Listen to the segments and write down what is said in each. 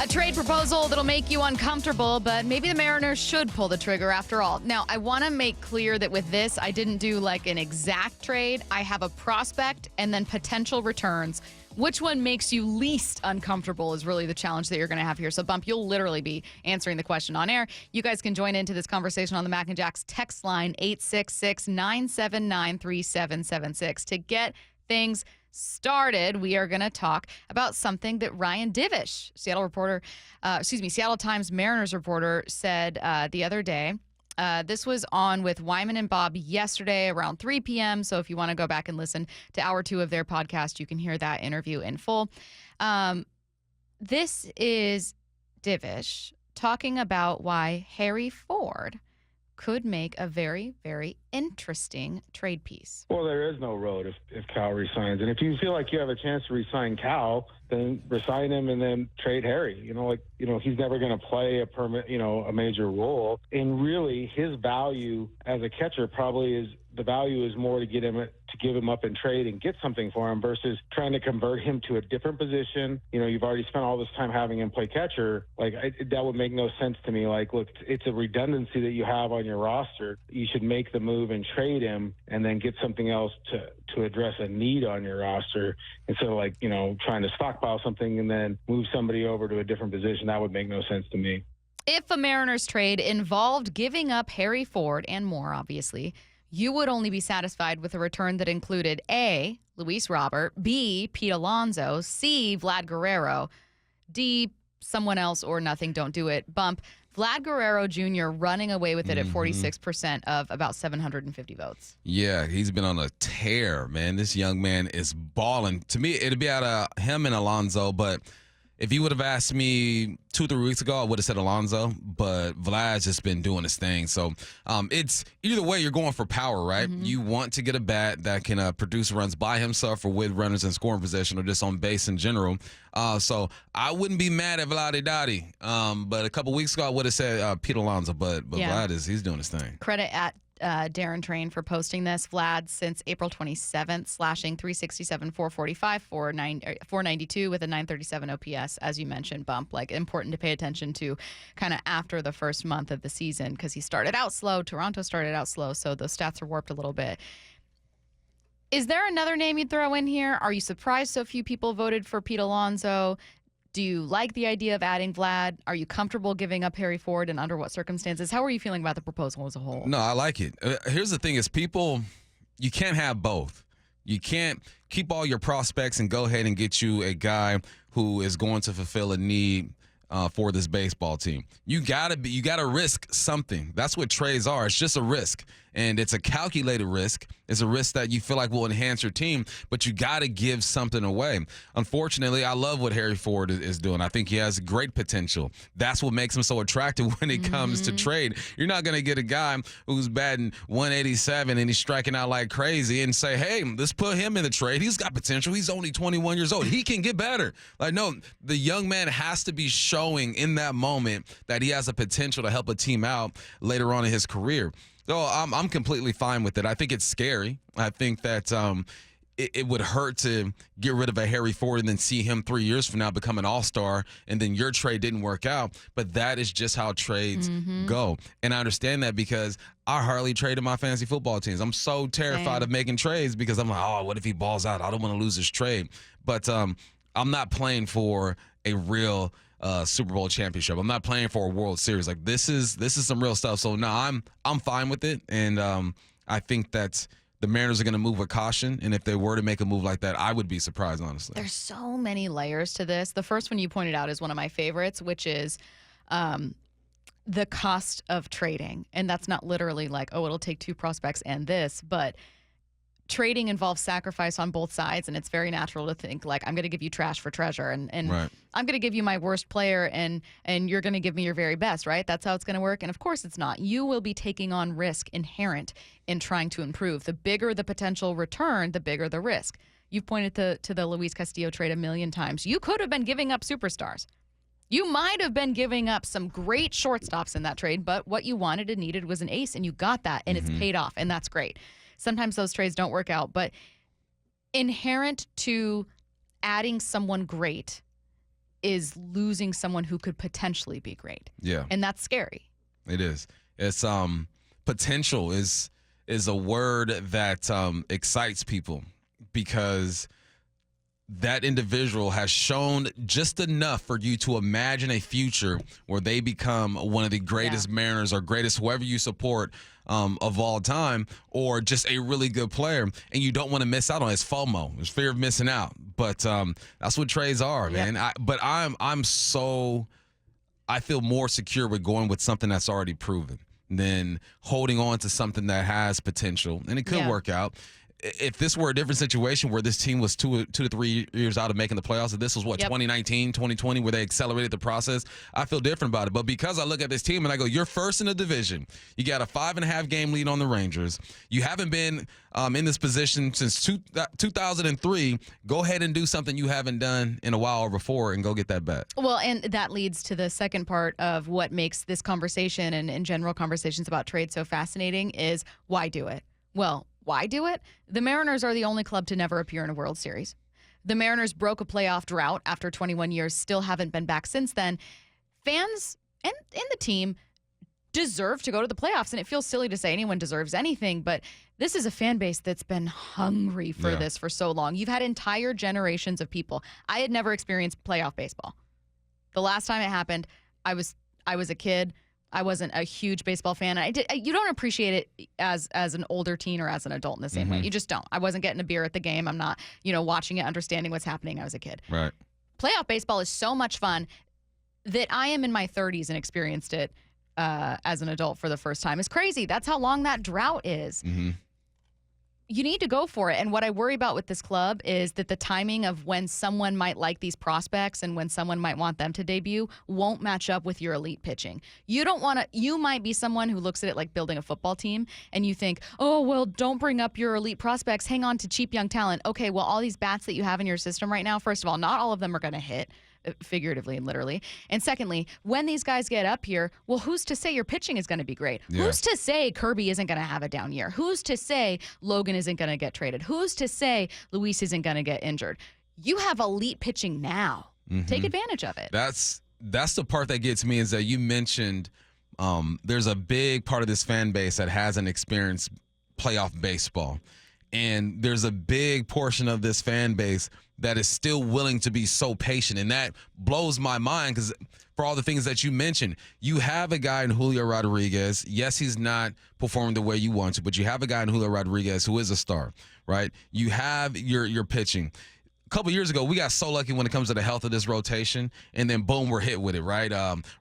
A trade proposal that'll make you uncomfortable, but maybe the Mariners should pull the trigger after all. Now, I want to make clear that with this, I didn't do like an exact trade. I have a prospect and then potential returns. Which one makes you least uncomfortable is really the challenge that you're going to have here. So, Bump, you'll literally be answering the question on air. You guys can join into this conversation on the Mac and Jacks text line 866-979-3776 to get things started. We are going to talk about something that Ryan Divish, Seattle Times Mariners reporter, said the other day. This was on with Wyman and Bob yesterday around 3 p.m. So if you want to go back and listen to hour 2 of their podcast, you can hear that interview in full. This is Divish talking about why Harry Ford could make a very, very interesting trade piece. Well, there is no road if Cal resigns. And if you feel like you have a chance to resign Cal, then resign him and then trade Harry. He's never going to play a major role. And really, his value as a catcher the value is more to give him up in trade and get something for him versus trying to convert him to a different position. You've already spent all this time having him play catcher. That would make no sense to me. Look, it's a redundancy that you have on your roster. You should make the move and trade him and then get something else to address a need on your roster instead of trying to stockpile something and then move somebody over to a different position. That would make no sense to me. If a Mariners trade involved giving up Harry Ford and more, obviously, you would only be satisfied with a return that included A, Luis Robert, B, Pete Alonso, C, Vlad Guerrero, D, someone else or nothing, don't do it. Bump, Vlad Guerrero Jr. running away with it at 46% of about 750 votes. Yeah, he's been on a tear, man. This young man is balling. To me, it'd be out of him and Alonso, but if you would have asked me 2-3 weeks ago, I would have said Alonso, but Vlad's just been doing his thing. So it's either way, you're going for power, right? Mm-hmm. You want to get a bat that can produce runs by himself or with runners in scoring position or just on base in general. So I wouldn't be mad at Vladdy Dottie. But a couple weeks ago, I would have said Pete Alonso, but yeah. He's doing his thing. Credit at Darren Train for posting this. Vlad since April 27th, slashing 367, 445, 492 with a 937 OPS, as you mentioned, Bump. Important to pay attention to kind of after the first month of the season because he started out slow. Toronto started out slow, so those stats are warped a little bit. Is there another name you'd throw in here? Are you surprised so few people voted for Pete Alonso? Do you like the idea of adding Vlad? Are you comfortable giving up Harry Ford, and under what circumstances? How are you feeling about the proposal as a whole? No, I like it. Here's the thing is you can't have both. You can't keep all your prospects and go ahead and get you a guy who is going to fulfill a need for this baseball team. You gotta risk something. That's what trades are. It's just a risk. And it's a calculated risk. It's a risk that you feel like will enhance your team, but you got to give something away. Unfortunately, I love what Harry Ford is doing. I think he has great potential. That's what makes him so attractive when it comes to trade. You're not going to get a guy who's batting 187 and he's striking out like crazy and say, hey, let's put him in the trade. He's got potential. He's only 21 years old. He can get better. No, the young man has to be showing in that moment that he has a potential to help a team out later on in his career. So I'm completely fine with it. I think it's scary. I think that it would hurt to get rid of a Harry Ford and then see him 3 years from now become an all-star, and then your trade didn't work out. But that is just how trades go. And I understand that because I hardly traded my fantasy football teams. I'm so terrified of making trades because I'm like, oh, what if he balls out? I don't want to lose this trade. But I'm not playing for a real Super Bowl championship. I'm not playing for a World Series. This is some real stuff. So no, I'm fine with it, and I think that the Mariners are going to move with caution. And if they were to make a move like that, I would be surprised, honestly. There's so many layers to this. The first one you pointed out is one of my favorites, which is the cost of trading, and that's not literally it'll take 2 prospects and this, but trading involves sacrifice on both sides, and it's very natural to think I'm going to give you trash for treasure, and right. I'm going to give you my worst player, and you're going to give me your very best, right? That's how it's going to work. And of course it's not. You will be taking on risk inherent in trying to improve. The bigger the potential return, the bigger the risk. You've pointed to the Luis Castillo trade a million times. You could have been giving up superstars. You might have been giving up some great shortstops in that trade, but what you wanted and needed was an ace, and you got that, and it's paid off, and that's great. Sometimes those trades don't work out, but inherent to adding someone great is losing someone who could potentially be great. Yeah. And that's scary. It is. It's potential is a word that excites people because that individual has shown just enough for you to imagine a future where they become one of the greatest Mariners or greatest whoever you support of all time, or just a really good player, and you don't want to miss out on it. It's FOMO. It's fear of missing out. But that's what trades are, man. I feel more secure with going with something that's already proven than holding on to something that has potential, and it could work out. If this were a different situation where this team was 2 to 3 years out of making the playoffs, if this was 2019, 2020, where they accelerated the process, I feel different about it. But because I look at this team and I go, you're first in the division. You got a 5.5 game lead on the Rangers. You haven't been in this position since 2003. Go ahead and do something you haven't done in a while or before and go get that bet. Well, and that leads to the second part of what makes this conversation and in general conversations about trade so fascinating is why do it? Well, why do it? The Mariners are the only club to never appear in a World Series. The Mariners broke a playoff drought after 21 years, still haven't been back since then. Fans and the team deserve to go to the playoffs, and it feels silly to say anyone deserves anything, but this is a fan base that's been hungry for this for so long. You've had entire generations of people. I had never experienced playoff baseball. The last time it happened, I was a kid. I wasn't a huge baseball fan. You don't appreciate it as an older teen or as an adult in the same way. You just don't. I wasn't getting a beer at the game. I'm not, watching it, understanding what's happening. I was a kid. Right. Playoff baseball is so much fun that I am in my 30s and experienced it as an adult for the first time. It's crazy. That's how long that drought is. You need to go for it. And what I worry about with this club is that the timing of when someone might like these prospects and when someone might want them to debut won't match up with your elite pitching. You might be someone who looks at it like building a football team and you think, oh, well, don't bring up your elite prospects. Hang on to cheap young talent. Okay, well, all these bats that you have in your system right now, first of all, not all of them are going to hit. Figuratively and literally. And secondly, when these guys get up here, well, who's to say your pitching is going to be great? Who's to say Kirby isn't going to have a down year? Who's to say Logan isn't going to get traded? Who's to say Luis isn't going to get injured? You have elite pitching now. Take advantage of it. That's the part that gets me is that you mentioned there's a big part of this fan base that hasn't experienced playoff baseball. And there's a big portion of this fan base that is still willing to be so patient. And that blows my mind because for all the things that you mentioned, you have a guy in Julio Rodriguez. Yes, he's not performing the way you want to, but you have a guy in Julio Rodriguez who is a star, right? You have your pitching. A couple years ago, we got so lucky when it comes to the health of this rotation, and then boom, we're hit with it, right?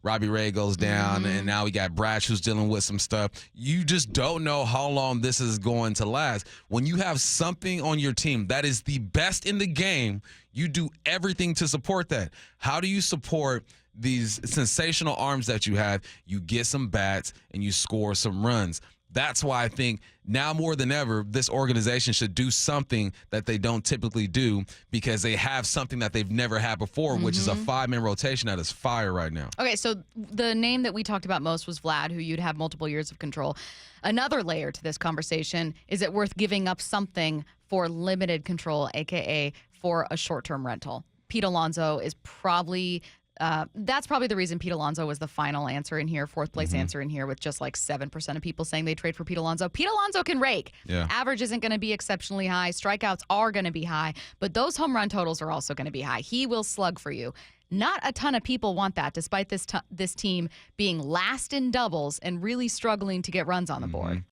Robbie Ray goes down, and now we got Brash who's dealing with some stuff. You just don't know how long this is going to last. When you have something on your team that is the best in the game, you do everything to support that. How do you support these sensational arms that you have? You get some bats, and you score some runs. That's why I think now more than ever, this organization should do something that they don't typically do because they have something that they've never had before, which is a 5-man rotation that is fire right now. Okay, so the name that we talked about most was Vlad, who you'd have multiple years of control. Another layer to this conversation, is it worth giving up something for limited control, a.k.a. for a short-term rental? Pete Alonso is probably... that's probably the reason Pete Alonso was the final answer in here, fourth place answer in here, with just like 7% of people saying they trade for Pete Alonso. Pete Alonso can rake. Average isn't going to be exceptionally high. Strikeouts are going to be high, but those home run totals are also going to be high. He will slug for you. Not a ton of people want that, despite this team being last in doubles and really struggling to get runs on the board.